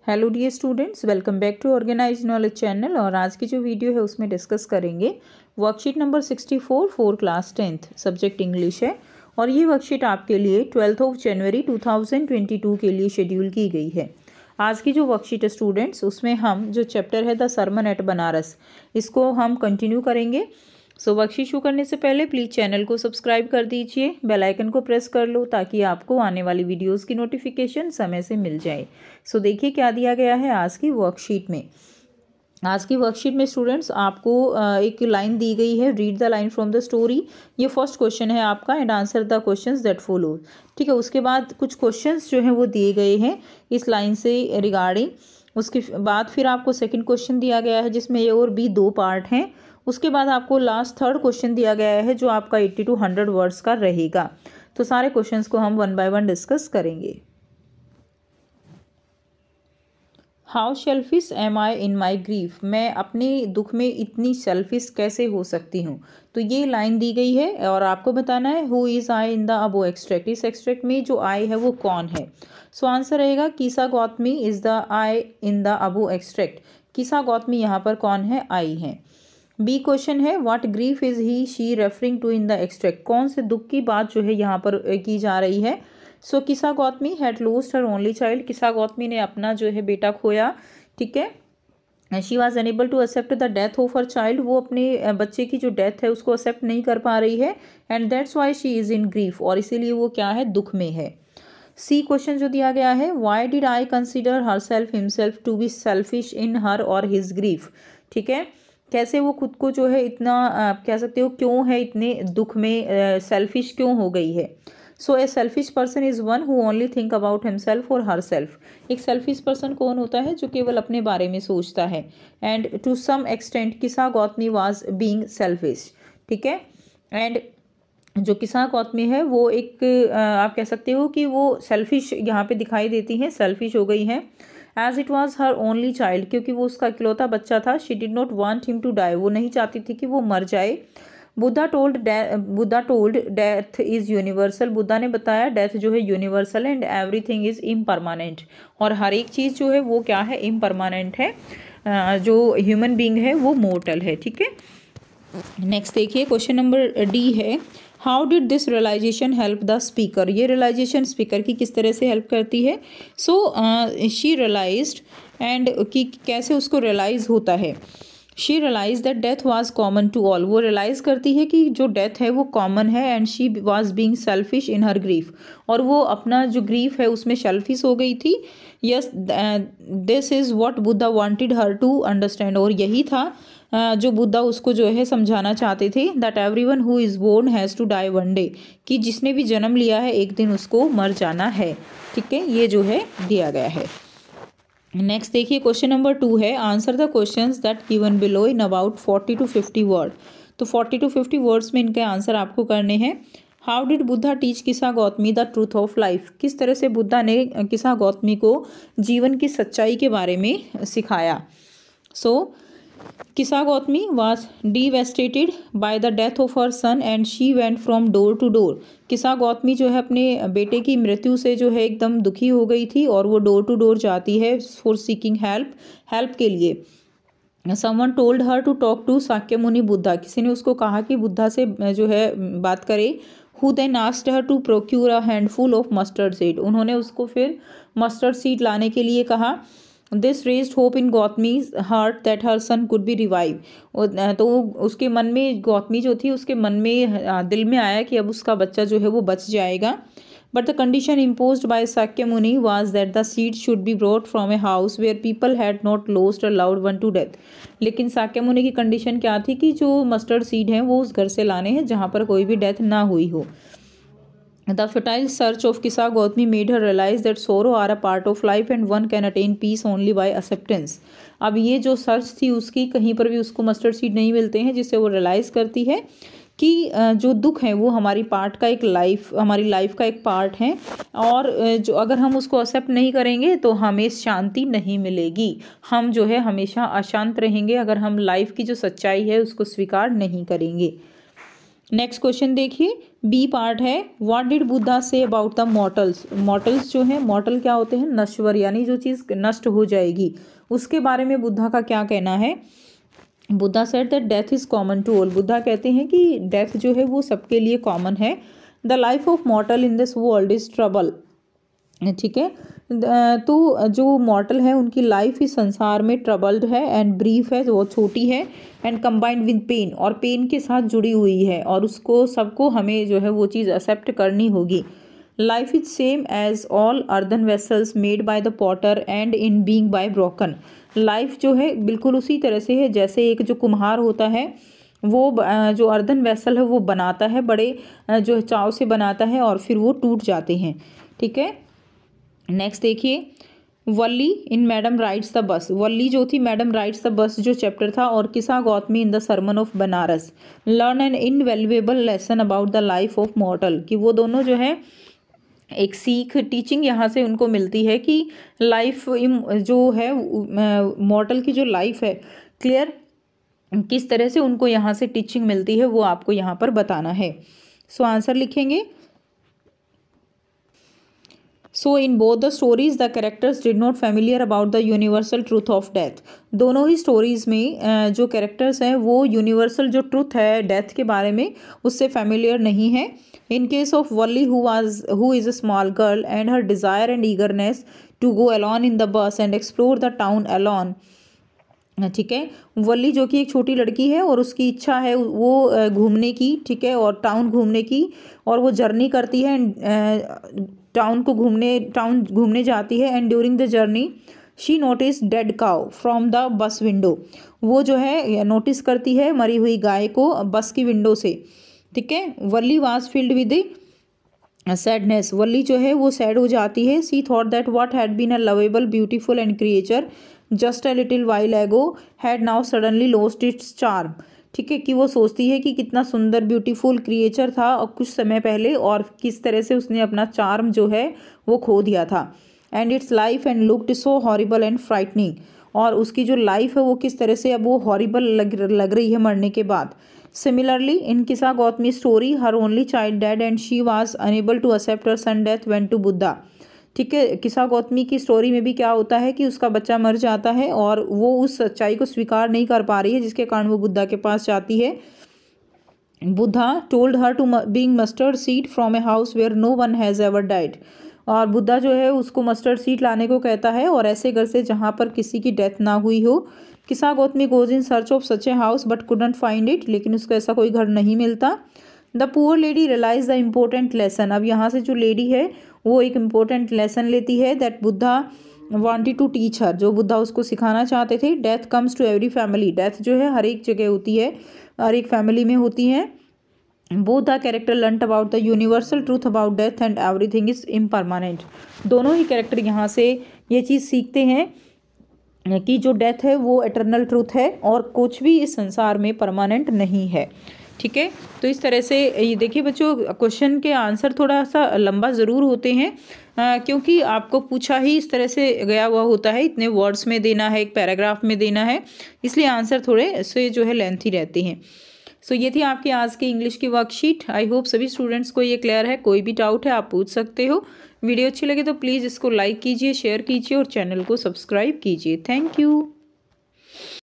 Hello dear students, welcome back to organise knowledge channel. और आज की जो वीडियो है उसमें डिस्कस करेंगे worksheet number 64 for class 10th, subject English है। और ये वर्कशीट आपके लिए 12 जनवरी 2022 के लिए शेड्यूल की गई है। आज की जो वर्कशीट है स्टूडेंट्स, उसमें हम जो चैप्टर है द सरमन एट बनारस, इसको हम कंटिन्यू करेंगे। सो वर्कशीट शुरू करने से पहले प्लीज़ चैनल को सब्सक्राइब कर दीजिए, बेल आइकन को प्रेस कर लो ताकि आपको आने वाली वीडियोस की नोटिफिकेशन समय से मिल जाए। सो देखिए क्या दिया गया है आज की वर्कशीट में। आज की वर्कशीट में स्टूडेंट्स आपको एक लाइन दी गई है, read the line from the story. ये फर्स्ट क्वेश्चन है आपका, and answer the questions that follow. ठीक है, उसके बाद कुछ क्वेश्चंस जो हैं वो दिए गए हैं इस लाइन से रिगार्डिंग। उसके बाद फिर आपको सेकंड क्वेश्चन दिया गया है जिसमें ए और बी दो पार्ट हैं। उसके बाद आपको लास्ट थर्ड क्वेश्चन दिया गया है जो आपका 80 to 100 वर्ड्स का रहेगा। तो सारे क्वेश्चंस को हम वन बाय वन डिस्कस करेंगे। How selfish am I in my grief, मैं अपने दुख में इतनी सेल्फिश कैसे हो सकती हूँ। तो ये लाइन दी गई है और आपको बताना है who is I in the above extract. इस एक्सट्रैक्ट में जो आई है वो कौन है। सो आंसर रहेगा Kisa Gotami is the I in the above extract. Kisa Gotami यहाँ पर कौन है, आई है। बी क्वेश्चन है what grief is he she referring to in the extract, कौन से दुख की बात जो है यहाँ पर की जा रही है। सो किसा Gautami had lost her only child, किसा गौतमी ने अपना जो है बेटा खोया। ठीक है, she was unable to accept the death of her child, वो अपने बच्चे की जो डेथ है उसको एक्सेप्ट नहीं कर पा रही है। And that's why she is in grief, और इसीलिए वो क्या है, दुख में है। सी क्वेश्चन जो दिया गया है why did I consider her self himself to be selfish in her और हिज ग्रीफ। ठीक है, कैसे वो खुद को जो है इतना आप कह सकते हो क्यों है इतने दुख में, सेल्फिश क्यों हो गई है। So a selfish person is one who only think about himself और हर सेल्फ। एक सेल्फिश पर्सन कौन होता है, जो केवल अपने बारे में सोचता है। एंड टू सम एक्सटेंट किसा गौतमी वाज बीइंग सेल्फिश। ठीक है, एंड जो किसा गौतमी है वो एक आप कह सकते हो कि वो सेल्फिश यहाँ पे दिखाई देती हैं, सेल्फिश हो गई हैं। As it was her only child, क्योंकि वो उसका इकलौता बच्चा था। She did not want him to die, वो नहीं चाहती थी कि वो मर जाए। Buddha told death is universal, Buddha ने बताया डेथ जो है universal and everything is impermanent, और हर एक चीज़ जो है वो क्या है, इम्परमानेंट है। जो ह्यूमन बींग है वो मोर्टल है। ठीक है, नेक्स्ट देखिए क्वेश्चन नंबर डी है how did this realisation help the speaker, ये रियलाइजेशन स्पीकर की किस तरह से हेल्प करती है। सो शी रियलाइज्ड, एंड कि कैसे उसको रियलाइज़ होता है। She realise that death was common to all, वो रियलाइज़ करती है कि जो डेथ है वो कॉमन है। And she was being selfish in her grief, और वो अपना जो ग्रीफ है उसमें सेल्फिश हो गई थी। Yes, this is what Buddha wanted her to understand, और यही था जो बुद्धा उसको जो है समझाना चाहते थे। That everyone who is born has to die one day, कि जिसने भी जन्म लिया है एक दिन उसको मर जाना है। ठीक है, ये जो है दिया गया है। नेक्स्ट देखिए क्वेश्चन नंबर 2 है answer the questions that given below in about 40 to 50 word. तो 40 to 50 वर्ड्स में इनके आंसर आपको करने हैं। हाउ डिड बुद्धा टीच किसा Gautami the truth of life, किस तरह से बुद्धा ने किसा गौतमी को जीवन की सच्चाई के बारे में सिखाया। सो किसा Gautami was devastated by the death of her son and she went from door to door। किसा गौतमी जो है अपने बेटे की मृत्यु से जो है एकदम दुखी हो गई थी, और वो डोर टू डोर जाती है फॉर सीकिंग हेल्प के लिए। Someone told her to talk to साक्यमुनि Buddha, किसी ने उसको कहा कि बुद्धा से जो है बात करे। Who then asked her to procure a handful of mustard seed, उन्होंने उसको फिर मस्टर्ड सीड लाने के लिए कहा। This raised hope in Gautami's heart that her son could be revive, तो उसके मन में, गौतमी जो थी उसके मन में दिल में आया कि अब उसका बच्चा जो है वो बच जाएगा। But the condition imposed by Sakyamuni was that the seed should be brought from a house where people had not lost a loved one to death. लेकिन साक्यमुनि की कंडीशन क्या थी कि जो मस्टर्ड सीड हैं वो उस घर से लाने हैं जहाँ पर कोई भी डेथ ना हुई हो। The futile search of Kisa Gautami made her realize that sorrow are a part of life and one can attain peace only by acceptance। अब ये जो सर्च थी उसकी, कहीं पर भी उसको मस्टर्ड सीड नहीं मिलते हैं, जिससे वो रियलाइज़ करती है कि जो दुख है वो हमारी हमारी लाइफ का एक पार्ट है, और जो अगर हम उसको एक्सेप्ट नहीं करेंगे तो हमें शांति नहीं मिलेगी। हम जो है हमेशा अशांत रहेंगे अगर हम लाइफ की जो सच्चाई है उसको स्वीकार नहीं करेंगे। नेक्स्ट क्वेश्चन देखिए बी पार्ट है, what did Buddha say about the mortals. Mortals जो है, मॉर्टल क्या होते हैं, नश्वर, यानी जो चीज़ नष्ट हो जाएगी, उसके बारे में बुद्धा का क्या कहना है। Buddha said that death is common to all. Buddha कहते हैं कि डेथ जो है वो सबके लिए कॉमन है। The life of मॉर्टल in this world is trouble. ठीक है, तो जो मॉर्टल है उनकी लाइफ इस संसार में ट्रबल्ड है एंड ब्रीफ है, वो छोटी है, एंड कंबाइंड विद पेन, और पेन के साथ जुड़ी हुई है, और उसको सबको हमें जो है वो चीज़ एक्सेप्ट करनी होगी। Life is same as all earthen vessels made by the potter and in being by broken. Life जो है बिल्कुल उसी तरह से है जैसे एक जो कुम्हार होता है वो जो अर्दन वेसल है वो बनाता है, बड़े जो चाव से बनाता है और फिर वो टूट जाते हैं। ठीक है, नेक्स्ट देखिए, वल्ली इन मैडम राइट्स द बस। वल्ली जो थी मैडम राइट्स द बस जो चैप्टर था, और Kisa Gotami in the sermon of Banaras learn an invaluable lesson about the life of mortal. कि वो दोनों जो है एक सीख, टीचिंग यहाँ से उनको मिलती है कि लाइफ जो है मॉर्टल की जो लाइफ है, क्लियर किस तरह से उनको यहाँ से टीचिंग मिलती है वो आपको यहाँ पर बताना है। सो आंसर लिखेंगे। So in both the stories the characters did not familiar about the universal truth of death. दोनों ही स्टोरीज में जो कैरेक्टर्स हैं वो यूनिवर्सल जो ट्रूथ है डेथ के बारे में उससे फेमिलियर नहीं है। In case of Valli who is a small girl and her desire and eagerness to go alone in the bus and explore the town alone. ठीक है, वल्ली जो कि एक छोटी लड़की है और उसकी इच्छा है वो घूमने की, ठीक है, और टाउन घूमने की, और वो जर्नी करती है, टाउन घूमने जाती है। And during the journey she notice dead cow from the bus window. वो जो है नोटिस करती है मरी हुई गाय को बस की विंडो से। ठीक है, Valli was filled with sadness. Valli जो है वो सैड हो जाती है। She thought that what had been a lovable beautiful and creature just a little while ago had now suddenly lost its charm. ठीक है, कि वो सोचती है कि कितना सुंदर ब्यूटीफुल क्रिएचर था और कुछ समय पहले, और किस तरह से उसने अपना चार्म जो है वो खो दिया था। And it's life and looked so horrible and frightening. और उसकी जो लाइफ है वो किस तरह से अब वो हॉरिबल लग रही है मरने के बाद। Similarly in Kisa Gotami story her only child dead and she was unable to accept her son death went to Buddha. ठीक है, किसा गौतमी की स्टोरी में भी क्या होता है कि उसका बच्चा मर जाता है और वो उस सच्चाई को स्वीकार नहीं कर पा रही है, जिसके कारण वो बुद्धा के पास जाती है। Buddha told her to being mustard seed from a house where no one has ever died. और बुद्धा जो है उसको मस्टर्ड सीड लाने को कहता है और ऐसे घर से जहाँ पर किसी की डेथ ना हुई हो। Kisa Gotami goes in search of such a house but couldn't find it. लेकिन उसको ऐसा कोई घर नहीं मिलता। The poor lady realise the important lesson. अब यहाँ से जो लेडी है वो एक इम्पोर्टेंट लेसन लेती है that Buddha wanted to teach her, जो बुद्धा उसको सिखाना चाहते थे। Death comes to every family. Death जो है हर एक जगह होती है, हर एक फैमिली में होती है। Both the character learned about the universal truth about death and everything is impermanent. दोनों ही कैरेक्टर यहाँ से ये चीज़ सीखते हैं कि जो डेथ है वो एटर्नल ट्रूथ है और कुछ भी इस संसार में परमानेंट नहीं है। ठीक है, तो इस तरह से ये देखिए बच्चों, क्वेश्चन के आंसर थोड़ा सा लंबा ज़रूर होते हैं क्योंकि आपको पूछा ही इस तरह से गया हुआ होता है, इतने वर्ड्स में देना है, एक पैराग्राफ में देना है, इसलिए आंसर थोड़े से जो है लेंथी रहते हैं। सो ये थी आपकी आज की इंग्लिश की वर्कशीट। आई होप सभी स्टूडेंट्स को ये क्लियर है। कोई भी डाउट है आप पूछ सकते हो। वीडियो अच्छी लगे तो प्लीज़ इसको लाइक कीजिए, शेयर कीजिए और चैनल को सब्सक्राइब कीजिए। Thank you.